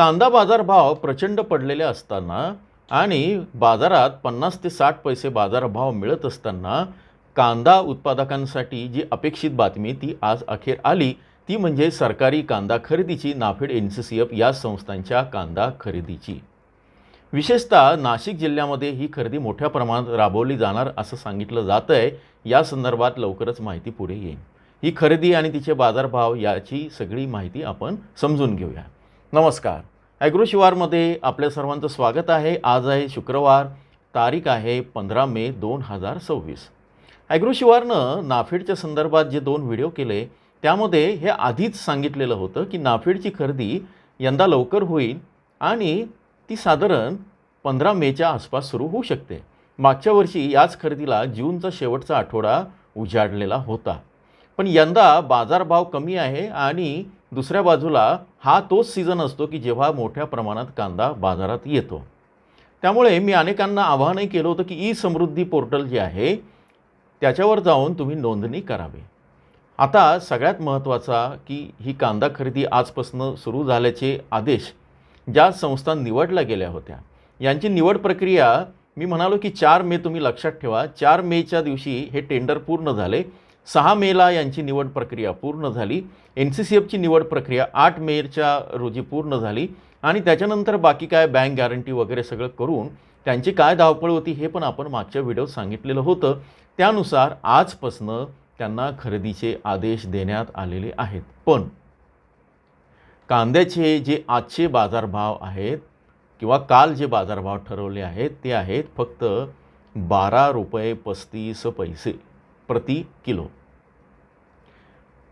कांदा बाजारभाव प्रचंड पडलेले असताना आणि बाजारात 50 ते 60 पैसे बाजारभाव मिळत असताना कांदा उत्पादकांसाठी जी अपेक्षित बातमी ती आज अखेर आली, ती म्हणजे सरकारी कांदा खरेदीची, नाफेड, NCCF या संस्थांच्या कांदा खरेदीची. विशेषतः नाशिक जिल्ह्यामध्ये ही खरेदी मोठ्या प्रमाणात राबवली जाणार असं सांगितलं जात आहे. या संदर्भात लवकरच माहिती पुढे येईल. ही खरेदी आणि तिचे बाजारभाव याची सगळी माहिती आपण समजून घेऊया. नमस्कार, ॲग्रो शिवारमध्ये आपल्या सर्वांचं स्वागत आहे. आज आहे शुक्रवार, तारीख आहे 15 मे 2026. ॲग्रो शिवारनं नाफेडच्या संदर्भात जे 2 व्हिडिओ केले त्यामध्ये हे आधीच सांगितलेलं होतं की नाफेडची खरेदी यंदा लवकर होईल आणि ती साधारण 15 मेच्या आसपास सुरू होऊ शकते. मागच्या वर्षी याच खरेदीला जूनचा शेवटचा आठवडा उजाडलेला होता. पण यंदा बाजारभाव कमी आहे आणि दुसऱ्या बाजूला हा तोच सीझन असतो की जेव्हा मोठ्या प्रमाणात कांदा बाजारात येतो. त्यामुळे मी अनेकांना आवाहनही केलं होतं की ई-समृद्धी पोर्टल जे आहे त्याच्यावर जाऊन तुम्ही नोंदणी करावी. आता सगळ्यात महत्त्वाचा की ही कांदा खरेदी आजपासून सुरू झाल्याचे आदेश ज्या संस्था निवडल्या गेल्या होत्या यांची निवड प्रक्रिया मी म्हणालो की 4 मे तुम्ही लक्षात ठेवा. 4 मेच्या दिवशी हे टेंडर पूर्ण झाले. 6 मेला यांची निवड प्रक्रिया पूर्ण झाली. NCCFची निवड प्रक्रिया 8 मेच्या रोजी पूर्ण झाली आणि त्याच्यानंतर बाकी काय बँक गॅरंटी वगैरे सगळं करून त्यांची काय धावपळ होती हे पण आपण मागच्या व्हिडिओत सांगितलेलं होतं. त्यानुसार आजपासून त्यांना खरेदीचे आदेश देण्यात आलेले आहेत. पण कांद्याचे जे आजचे बाजारभाव आहेत किंवा काल जे बाजारभाव ठरवले आहेत ते आहेत फक्त ₹12.35 प्रति किलो.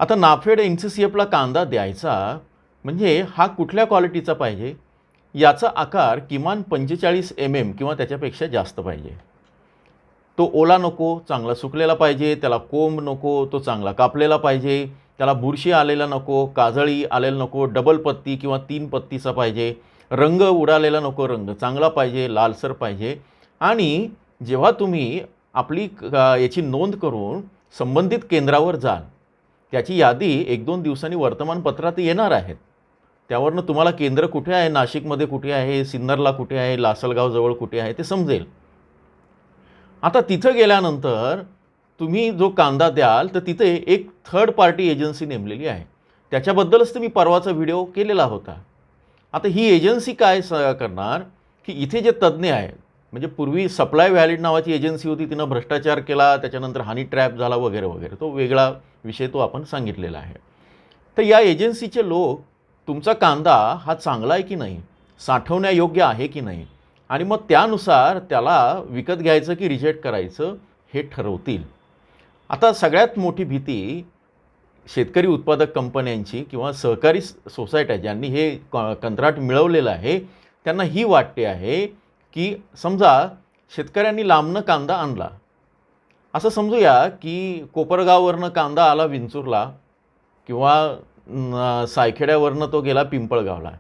आता नाफेड NCCFला कांदा द्यायचा म्हणजे हा कुठल्या क्वालिटीचा पाहिजे, याचा आकार किमान 45 mm किंवा त्याच्यापेक्षा जास्त पाहिजे. तो ओला नको, चांगला सुकलेला पाहिजे. त्याला कोंब नको, तो चांगला कापलेला पाहिजे. त्याला बुरशी आलेला नको, काजळी आलेला नको, डबल पत्ती किंवा 3 पत्तीचा पाहिजे. रंग उडालेला नको, रंग चांगला पाहिजे, लालसर पाहिजे. आणि जेव्हा तुम्ही आपली याची नोंद करून संबंधित केंद्रावर जाल त्याची यादी 1-2 दिवसांनी वर्तमानपत्रात येणार आहेत. त्यावरनं तुम्हाला केंद्र कुठे आहे, नाशिकमध्ये कुठे आहे, सिन्नरला कुठे आहे, लासलगावजवळ कुठे आहे ते समजेल. आता तिथं गेल्यानंतर तुम्ही जो कांदा द्याल तर तिथे एक थर्ड पार्टी एजन्सी नेमलेली आहे. त्याच्याबद्दलच तर मी परवाचा व्हिडिओ केलेला होता. आता ही एजन्सी काय करणार की इथे जे तज्ज्ञ आहेत, म्हणजे पूर्वी सप्लाय व्हॅलिड नावाची एजन्सी होती, तिनं भ्रष्टाचार केला, त्याच्यानंतर हनी ट्रॅप झाला वगैरे वगैरे, तो वेगळा विषय, तो आपण सांगितलेला आहे. तर या एजन्सीचे लोक तुमचा कांदा हा चांगला आहे की नाही, साठवण्यायोग्य आहे की नाही आणि मग त्यानुसार त्याला विकत घ्यायचं की रिजेक्ट करायचं हे ठरवतील. आता सगळ्यात मोठी भीती शेतकरी उत्पादक कंपन्यांची किंवा सहकारी सोसायट्या ज्यांनी हे कंत्राट मिळवलेलं आहे त्यांना ही वाटते आहे की समजा शेतकऱ्यांनी लांबनं कांदा आणला, असं समजूया की कोपरगाववरनं कांदा आला विंचूरला किंवा सायखेड्यावरनं तो गेला पिंपळगावला.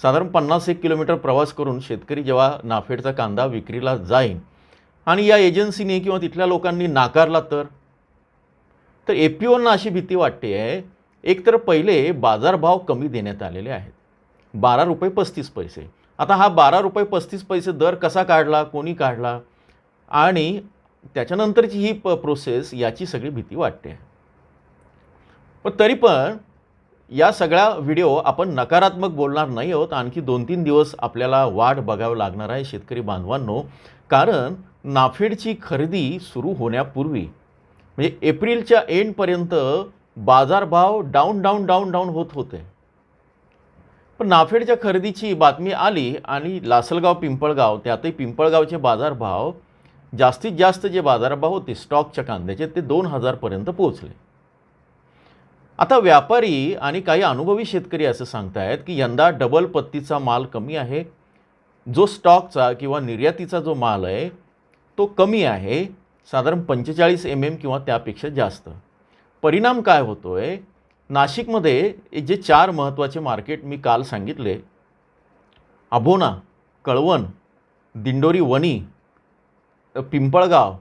साधारण 50-1 किलोमीटर प्रवास करून शेतकरी जेव्हा नाफेडचा कांदा विक्रीला जाईल आणि या एजन्सीने किंवा तिथल्या लोकांनी नाकारला तर APOना अशी भीती वाटते आहे. एकतर पहिले बाजारभाव कमी देण्यात आलेले आहेत, ₹12.35. आता हा ₹12.35 दर कसा काढला, कोणी काढला आणि त्याच्यानंतरची ही प्रोसेस याची सगळी भीती वाटते. पण तरी पण या सगळ्या व्हिडिओ आपण नकारात्मक बोलणार नाही आहोत. आणखी 2-3 दिवस आपल्याला वाट बघावं लागणार आहे शेतकरी बांधवांनो. कारण नाफेडची खरेदी सुरू होण्यापूर्वी म्हणजे एप्रिलच्या एंडपर्यंत बाजारभाव डाऊन होत होते. पण नाफेडच्या खरेदीची बातमी आली आणि लासलगाव पिंपळगाव, त्यातही पिंपळगावचे बाजारभाव जास्तीत जास्त जे बाजारभाव होते स्टॉकच्या कांद्याचे ते 2000 पर्यंत पोहोचले. आता व्यापारी आणि काही अनुभवी शेतकरी असं सांगतायत की यंदा डबल पत्तीचा माल कमी आहे. जो स्टॉकचा किंवा निर्यातीचा जो माल आहे तो कमी आहे, साधारण 45 mm किंवा त्यापेक्षा जास्त. परिणाम काय होतोय, नाशिकमध्ये जे 4 महत्त्वाचे मार्केट मी काल सांगितले, अभोना, कळवण, दिंडोरी वणी, पिंपळगाव,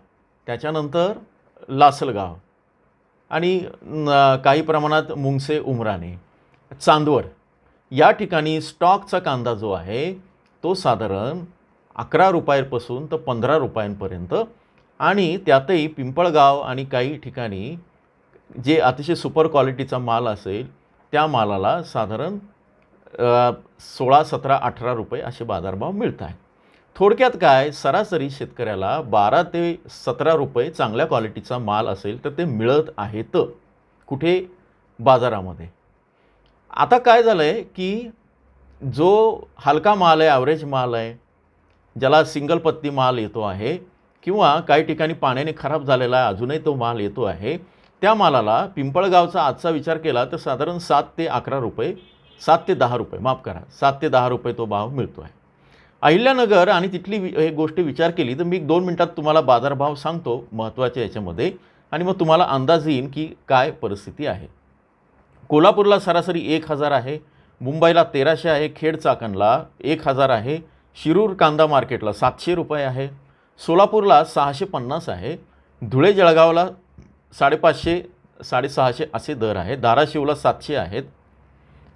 त्याच्यानंतर लासलगाव आणि काही प्रमाणात मुंगसे, उमराणे, चांदवड, या ठिकाणी स्टॉकचा कांदा जो आहे तो साधारण 11 रुपयापासून तर 15 रुपयांपर्यंत, आणि त्यातही पिंपळगाव आणि काही ठिकाणी जे अतिशय सुपर क्वालिटीचा माल असेल त्या मालाला साधारण 16, 17, 18 रुपये असे बाजारभाव मिळत आहेत. थोडक्यात काय, सरासरी शेतकऱ्याला 12 ते 17 रुपये चांगल्या क्वालिटीचा माल असेल तर ते मिळत आहेत. कुठे? बाजारामध्ये. आता काय झालं आहे की जो हलका माल आहे, ॲव्हरेज माल आहे, ज्याला सिंगल पत्ती माल येतो आहे किंवा काही ठिकाणी पाण्याने खराब झालेला आहे अजूनही तो माल येतो आहे, त्या मालाला पिंपळगावचा आजचा विचार केला तर साधारण 7 ते 11 रुपये, 7 ते 10 रुपये, माफ करा, 7 ते 10 रुपये तो भाव मिळतो आहे. अहिल्यानगर आणि तिथली एक गोष्ट विचार केली तर मी 2 मिनिटात तुम्हाला बाजारभाव सांगतो महत्त्वाच्या याच्यामध्ये, आणि मग तुम्हाला अंदाज येईल की काय परिस्थिती आहे. कोल्हापूरला सरासरी 1000 आहे, मुंबईला 1300 आहे, खेड चाकणला 1000 आहे, शिरूर कांदा मार्केटला 700 रुपये आहे, सोलापूरला 650 आहे, धुळे जळगावला 550, 650 असे दर आहेत, धाराशिवला 700 आहेत.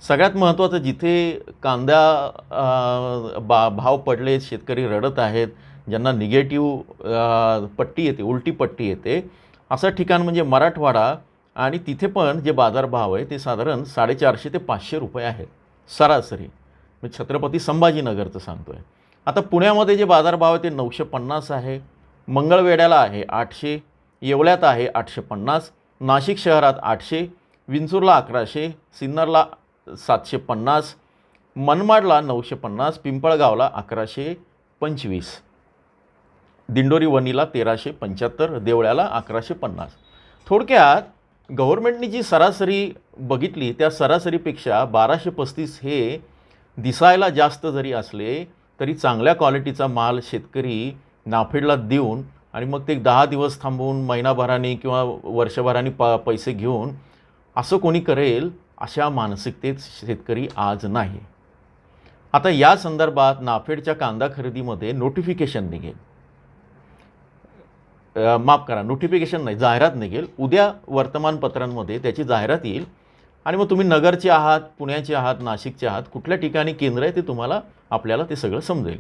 सगळ्यात महत्त्वाचं, जिथे कांदा भाव पडले, शेतकरी रडत आहेत, ज्यांना निगेटिव्ह पट्टी येते, उलटी पट्टी येते, असं ठिकाण म्हणजे मराठवाडा, आणि तिथे पण जे बाजारभाव आहे ते साधारण 450 ते 500 रुपये आहेत सरासरी. मी छत्रपती संभाजीनगरचं सांगतो आहे. आता पुण्यामध्ये जे बाजारभाव आहे ते 950 आहे, मंगळवेढ्याला आहे 800, येवल्यात आहे 850, नाशिक शहरात 800, विंचूरला 1100, सिन्नरला 750, मनमाडला 950, पिंपळगावला 1125, दिंडोरी वणीला 1375, देवळ्याला 1150. थोडक्यात गव्हर्नमेंटनी जी सरासरी बघितली त्या सरासरीपेक्षा 1235 हे दिसायला जास्त जरी असले तरी चांगल्या क्वालिटीचा माल शेतकरी नाफेडला देऊन आणि मग ते 10 दिवस थांबवून महिनाभराने किंवा वर्षभराने पैसे घेऊन असं कोणी करेल अशा मानसिकतेत शेतकरी आज नाही. आता या संदर्भात नाफेडच्या कांदा खरेदीमध्ये नोटिफिकेशन निघेल, माफ करा, नोटिफिकेशन नाही, जाहिरात निघेल. उद्या वर्तमानपत्रांमध्ये त्याची जाहिरात येईल आणि मग तुम्ही नगरचे आहात, पुण्याचे आहात, नाशिकचे आहात, कुठल्या ठिकाणी केंद्र आहे ते आपल्याला ते सगळं समजेल.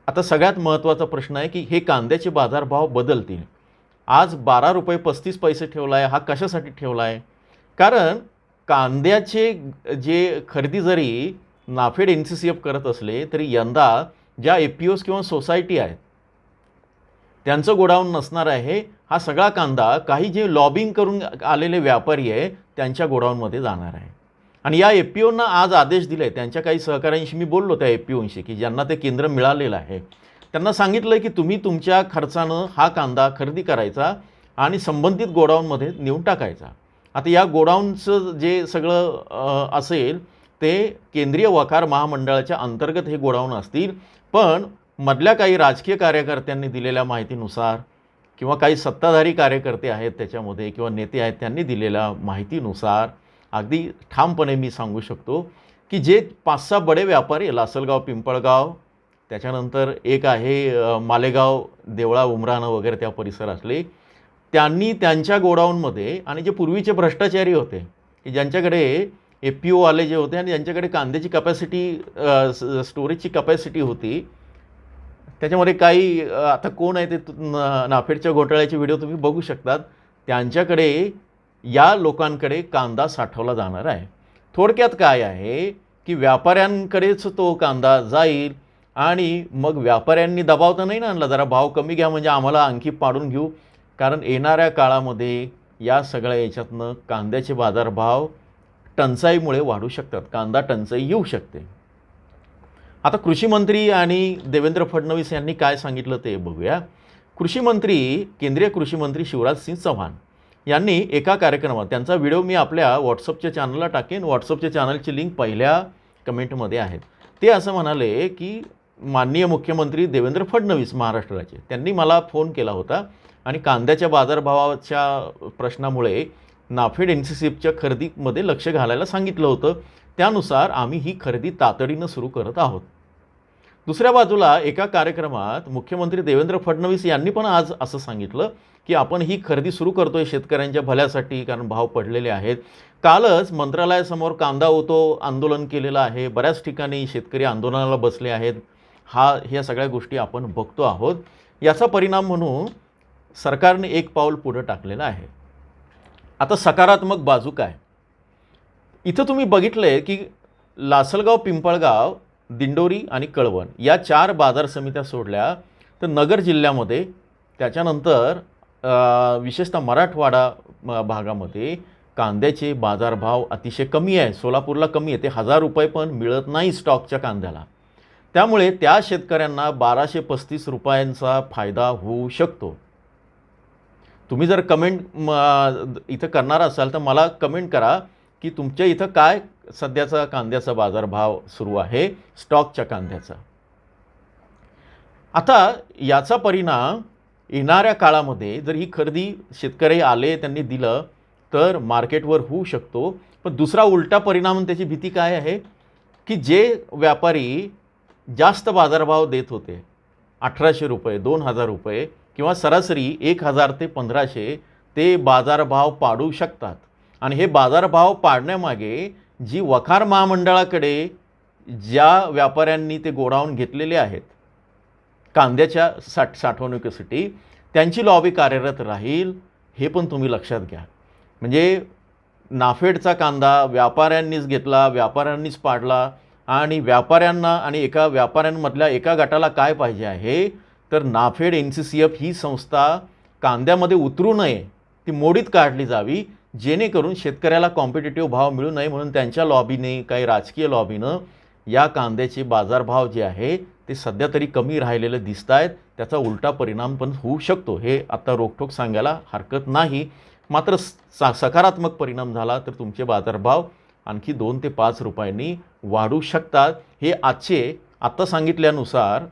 आता सगळ्यात महत्त्वाचा प्रश्न आहे की हे कांद्याचे बाजारभाव बदलतील. आज 12 रुपये 35 पैसे ठेवला आहे, हा कशासाठी ठेवला आहे? कारण कांद्याचे जे खरेदी जरी नाफेड NCCF करत असले तरी यंदा ज्या APOs किंवा सोसायटी आहेत त्यांचं गोडाऊन नसणार आहे. हा सगळा कांदा काही जे लॉबिंग करून आलेले व्यापारी आहे त्यांच्या गोडाऊनमध्ये जाणार आहे. आणि या APOंना आज आदेश दिले, त्यांच्या काही सहकाऱ्यांशी मी बोललो त्या APOंशी की ज्यांना ते केंद्र मिळालेलं आहे, त्यांना सांगितलं की तुम्ही तुमच्या खर्चानं हा कांदा खरेदी करायचा आणि संबंधित गोडाऊनमध्ये नेऊन टाकायचा. आता या गोडाऊनचं जे सगळं असेल ते केंद्रीय वकार महामंडळाच्या अंतर्गत हे गोडाऊन असतील, पण मधल्या काही राजकीय कार्यकर्त्यांनी दिलेल्या माहितीनुसार किंवा काही सत्ताधारी कार्यकर्ते आहेत त्याच्यामध्ये किंवा नेते आहेत त्यांनी दिलेल्या माहितीनुसार अगदी ठामपणे मी सांगू शकतो की जे 5-6 बडे व्यापारी, लासलगाव, पिंपळगाव, त्याच्यानंतर एक आहे मालेगाव, देवळा, उमराणं वगैरे त्या परिसर असले, त्यांनी त्यांच्या गोडाऊनमध्ये, आणि जे पूर्वीचे भ्रष्टाचारी होते की ज्यांच्याकडे APO वाले जे होते आणि ज्यांच्याकडे कांद्याची कपॅसिटी, स्टोरेजची कपॅसिटी होती, त्याच्यामध्ये काही आता कोण आहे ते नाफेडच्या घोटाळ्याचे व्हिडिओ तुम्ही बघू शकतात, त्यांच्याकडे या लोकांकडे कांदा साठवला जाणार आहे. थोडक्यात काय आहे की व्यापाऱ्यांकडेच तो कांदा जाईल आणि मग व्यापाऱ्यांनी दबाव तर नाही ना आणला, जरा भाव कमी घ्या म्हणजे आम्हाला आणखी पाडून घेऊ, कारण येणाऱ्या काळामध्ये या सगळ्या याच्यातनं कांद्याचे बाजारभाव टंचाईमुळे वाढू शकतात, कांदा टंचाई येऊ शकते. आता कृषी मंत्री आणि देवेंद्र फडणवीस यांनी काय सांगितलं ते बघूया. कृषी मंत्री, केंद्रीय कृषी मंत्री शिवराज सिंग चौहान यांनी एका कार्यक्रमात, त्यांचा व्हिडिओ मी आपल्या व्हॉट्सअपच्या चॅनलला टाकेन, व्हॉट्सअपच्या चॅनलची लिंक पहिल्या कमेंटमध्ये आहे. ते असं म्हणाले की माननीय मुख्यमंत्री देवेंद्र फडणवीस महाराष्ट्राचे, त्यांनी मला फोन केला होता आणि कांद्याच्या बाजारभावाच्या प्रश्नामुळे नाफेड NCCFच्या खरेदीमध्ये लक्ष घालायला सांगितलं होतं, त्यानुसार आम्ही ही खरेदी तातडीनं सुरू करत आहोत. दुसऱ्या बाजूला एका कार्यक्रमात मुख्यमंत्री देवेंद्र फडणवीस यांनी पण आज असं सांगितलं की आपण ही खरेदी सुरू करतोय शेतकऱ्यांच्या भल्यासाठी, कारण भाव पडलेले आहेत. कालच मंत्रालयासमोर कांदा ओतो आंदोलन केलेलं आहे. बऱ्याच ठिकाणी शेतकरी आंदोलनाला बसले आहेत. ह्या सगळ्या गोष्टी आपण बघतो आहोत. याचा परिणाम म्हणून सरकारने एक पाऊल पुढे टाकलेलं आहे. आता सकारात्मक बाजू काय? इथं तुम्ही बघितलंय की लासलगाव, पिंपळगाव, दिंडोरी आणि कळवण या 4 बाजार समित्या सोडल्या तर नगर जिल्ह्यामध्ये, त्याच्यानंतर विशेषतः मराठवाडा भागामध्ये कांद्याचे बाजारभाव अतिशय कमी आहे. सोलापूरला कमी आहे, ते 1000 रुपये पण मिळत नाही स्टॉकच्या कांद्याला. त्यामुळे त्या शेतकऱ्यांना 1235 रुपयांचा फायदा होऊ शकतो. तुम्ही जर कमेंट इथं करणार असाल तर मला कमेंट करा की तुमच्या इथं काय सध्याचा कांद्याचा बाजारभाव सुरू आहे, स्टॉकच्या कांद्याचा. आता याचा परिणाम येणाऱ्या काळामध्ये जर ही खरेदी शेतकरी आले, त्यांनी दिलं तर मार्केटवर होऊ शकतो. पण दुसरा उलटा परिणाम, त्याची भीती काय आहे की जे व्यापारी जास्त बाजारभाव देत होते, 1800 रुपये, 2000 रुपये किंवा सरासरी 1000 ते 1500, ते बाजारभाव पाडू शकतात. आणि हे बाजारभाव पाडण्यामागे जी वखार महामंडळाकडे ज्या व्यापाऱ्यांनी ते गोडाऊन घेतलेले आहेत कांद्याच्या साठवणुकीसाठी, त्यांची लॉबी कार्यरत राहील, हे पण तुम्ही लक्षात घ्या. म्हणजे नाफेडचा कांदा व्यापाऱ्यांनीच घेतला, व्यापाऱ्यांनीच पाडला. आणि व्यापाऱ्यांना आणि एका व्यापाऱ्यांमधल्या एका गटाला काय पाहिजे आहे तर नाफेड, NCCF ही संस्था कांद्यामध्ये उतरू नये, ती मोडीत काढली जावी, जेणेकरून शेतकऱ्याला कॉम्पिटिटिव्ह भाव मिळू नये. म्हणून त्यांच्या लॉबीने, काही राजकीय लॉबीनं या कांद्याचे बाजारभाव जे आहे ते सध्या तरी कमी राहिलेले दिसत आहेत. त्याचा उलटा परिणाम पण होऊ शकतो, हे आता रोखठोक सांगायला हरकत नाही. मात्र सकारात्मक परिणाम झाला तर तुमचे बाजारभाव आणखी 2 ते 5 रुपयांनी वाढू शकतात. हे आत्ता सांगितल्यानुसार,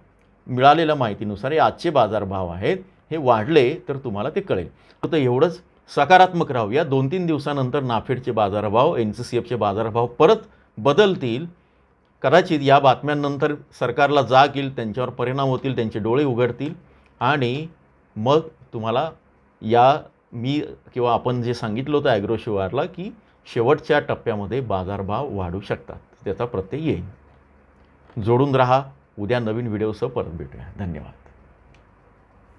मिळालेल्या माहितीनुसार हे आजचे बाजारभाव आहेत. हे वाढले तर तुम्हाला ते कळेल. तर एवढंच, सकारात्मक राहूया. 2-3 दिवसानंतर नाफेडचे बाजारभाव, NCCFचे बाजारभाव परत बदलतील. कदाचित या बातम्यांनंतर सरकारला जाग येईल, त्यांच्यावर परिणाम होतील, त्यांचे डोळे उघडतील आणि मग तुम्हाला मी किंवा आपण जे सांगितलं होतं ॲग्रो शिवारला की शेवटच्या टप्प्यामध्ये बाजारभाव वाढू शकतात, त्याचा प्रत्यय येईल. जोडून राहा. उद्या नवीन व्हिडिओसह परत भेटूया. धन्यवाद.